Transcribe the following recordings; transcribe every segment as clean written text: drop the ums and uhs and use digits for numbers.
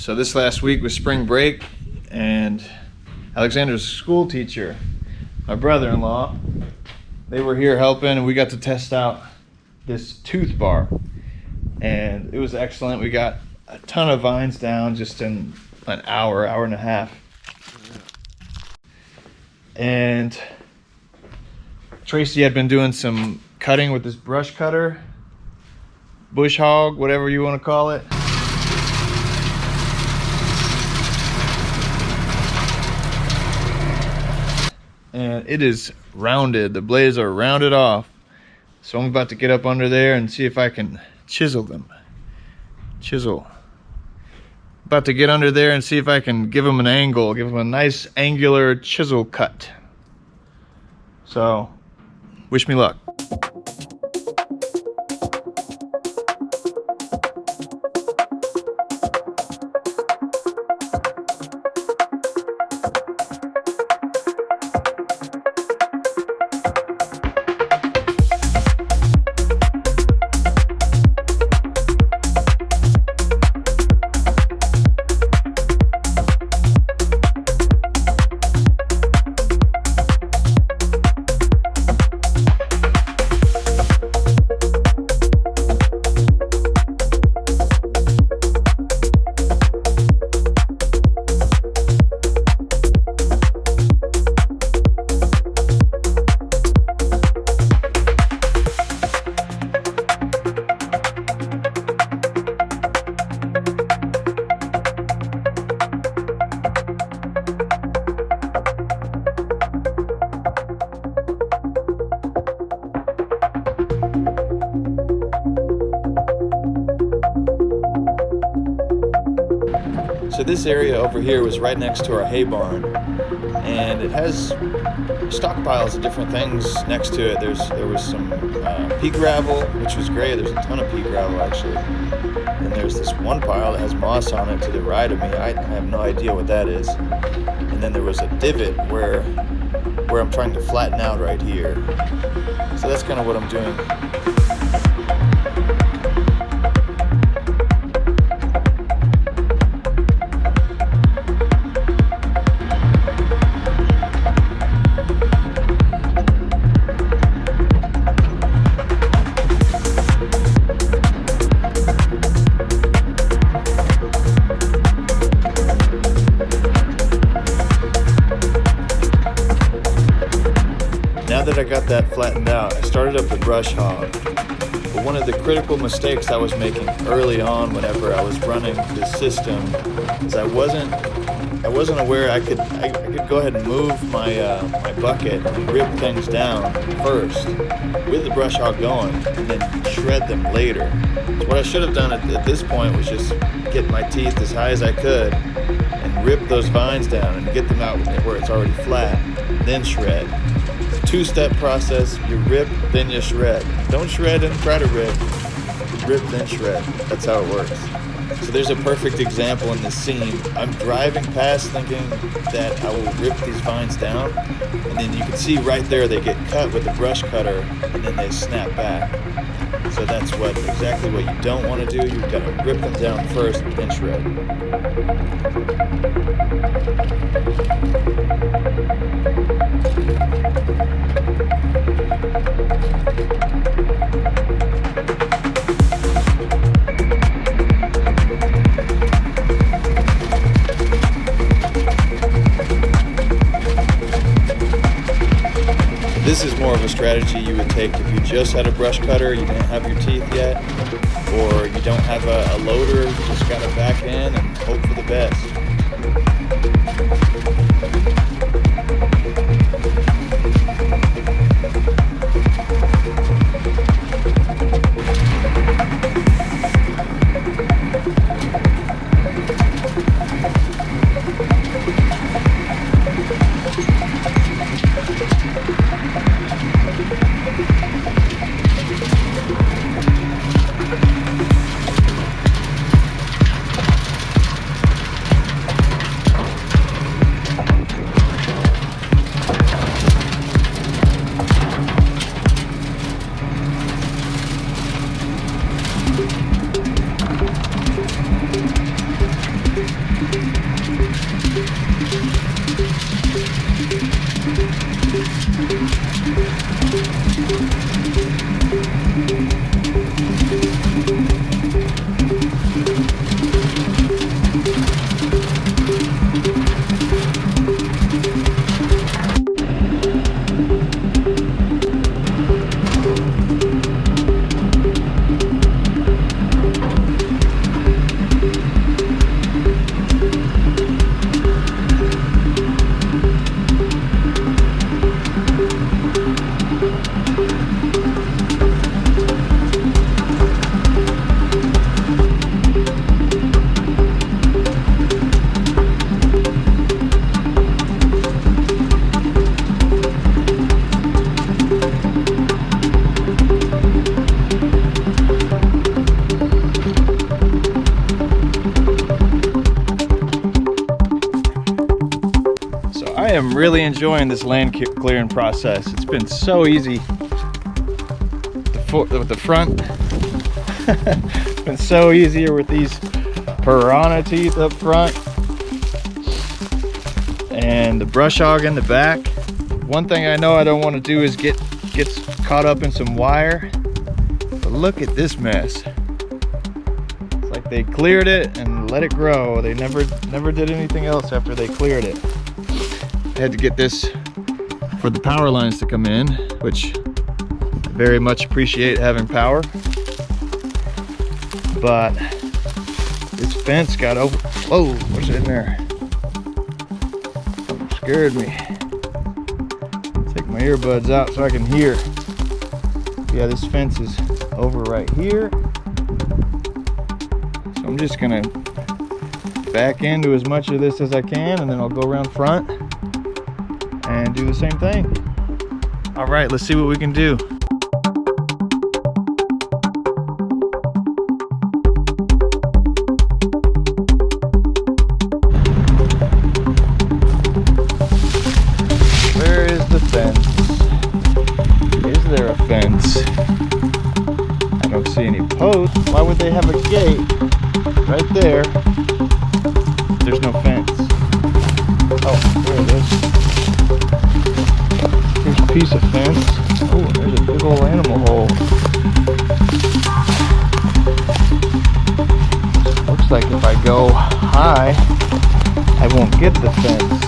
So this last week was spring break, and Alexander's school teacher, my brother-in-law, they were here helping, and we got to test out this tooth bar, and it was excellent. We got a ton of vines down just in an hour and a half. And Tracy had been doing some cutting with this brush cutter, bush hog, whatever you want to call it. And it is rounded. The blades are rounded off. So I'm about to get up under there and see if I can chisel them. Chisel. About to get under there and see if I can give them an angle, give them a nice angular chisel cut. So, wish me luck. So this area over here was right next to our hay barn, and it has stockpiles of different things next to it. There was some pea gravel, which was great. There's a ton of pea gravel actually, and there's this one pile that has moss on it to the right of me. I have no idea what that is. And then there was a divot where I'm trying to flatten out right here. So that's kind of what I'm doing. Now that I got that flattened out, I started up the brush hog. But one of the critical mistakes I was making early on whenever I was running this system is I wasn't aware I could go ahead and move my my bucket and rip things down first with the brush hog going and then shred them later. So what I should have done at this point was just get my teeth as high as I could and rip those vines down and get them out where it's already flat, then shred. Two-step process. You rip, then you shred. Don't shred and try to rip. Rip, then shred. That's how it works. So there's a perfect example in this scene. I'm driving past thinking that I will rip these vines down, and then you can see right there they get cut with the brush cutter, and then they snap back. So that's exactly what you don't want to do. You've got to rip them down first, then shred. This is more of a strategy you would take if you just had a brush cutter, you didn't have your teeth yet, or you don't have a loader, you just got to back in and hope for the best. am really enjoying this land clearing process. It's been so easy. With the front, it's been so easier with these Piranha teeth up front and the brush hog in the back. One thing I know I don't want to do is get caught up in some wire. But look at this mess. It's like they cleared it and let it grow. They never did anything else after they cleared it. I had to get this for the power lines to come in, which I very much appreciate having power. But this fence got over. Whoa, what's in there? Something scared me. Take my earbuds out so I can hear. Yeah, this fence is over right here. So I'm just gonna back into as much of this as I can, and then I'll go around front and do the same thing. All right, let's see what we can do. Where is the fence? Is there a fence? I don't see any posts. Why would they have a gate right there? There's no fence. Oh, there it is. Here's a piece of fence. Oh, there's a big old animal hole. Looks like if I go high, I won't get the fence.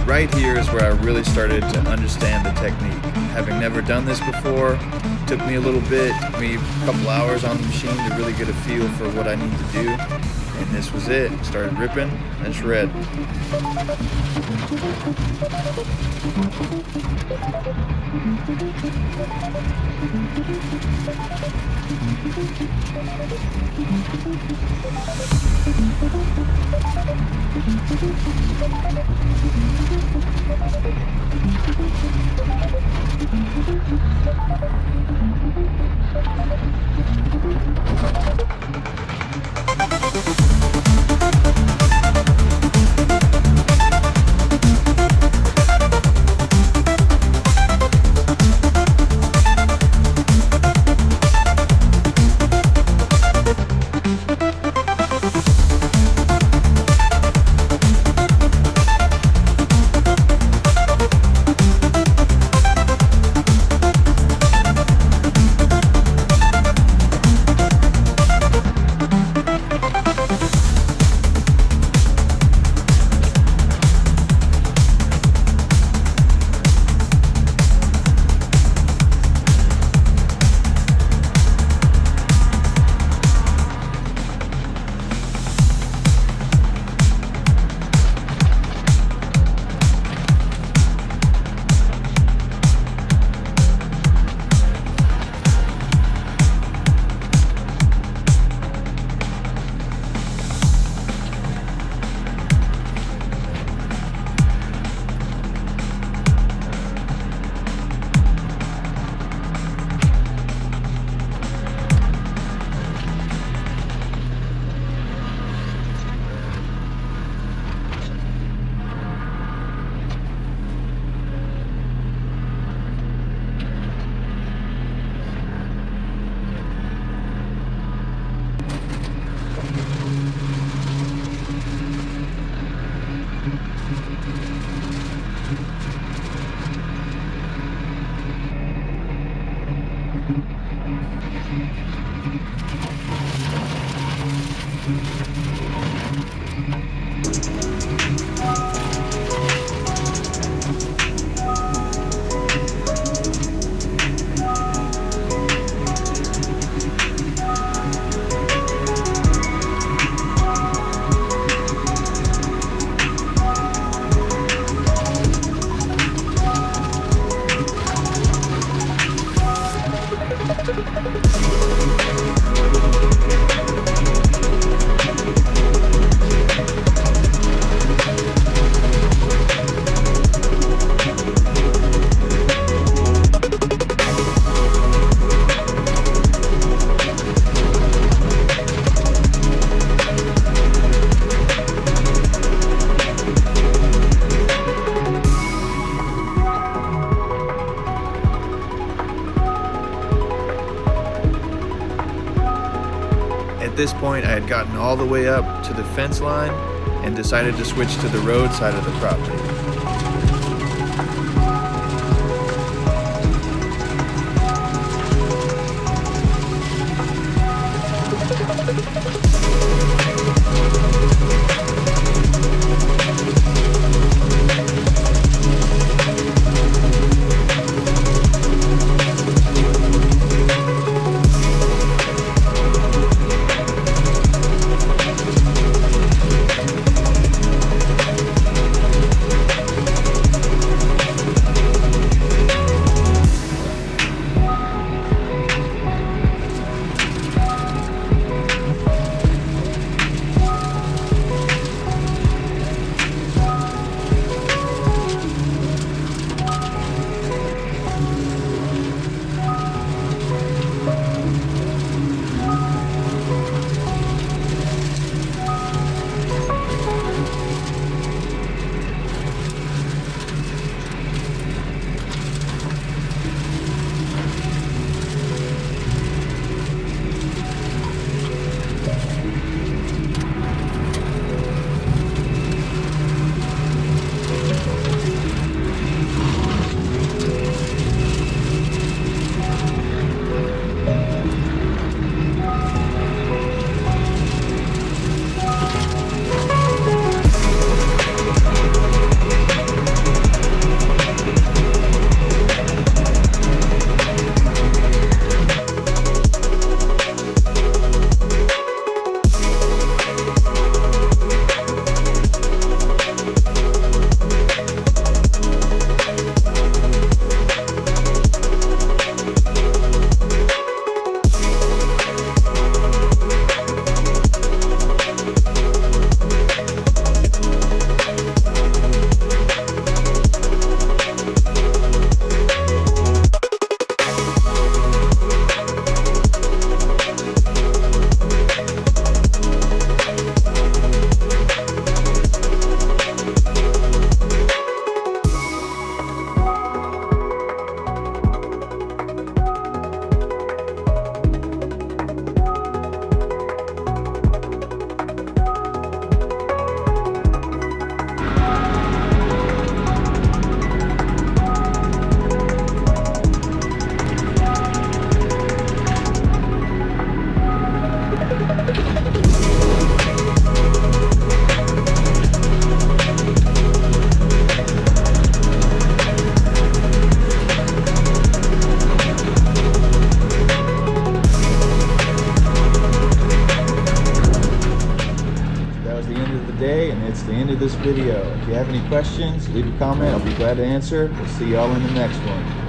Right here is where I really started to understand the technique. Having never done this before, it took me a little bit, took me a couple hours on the machine to really get a feel for what I need to do. And this was it. Started ripping and shred. this point, I had gotten all the way up to the fence line and decided to switch to the road side of the property. And it's the end of this video. If you have any questions, leave a comment. I'll be glad to answer. We'll see y'all in the next one.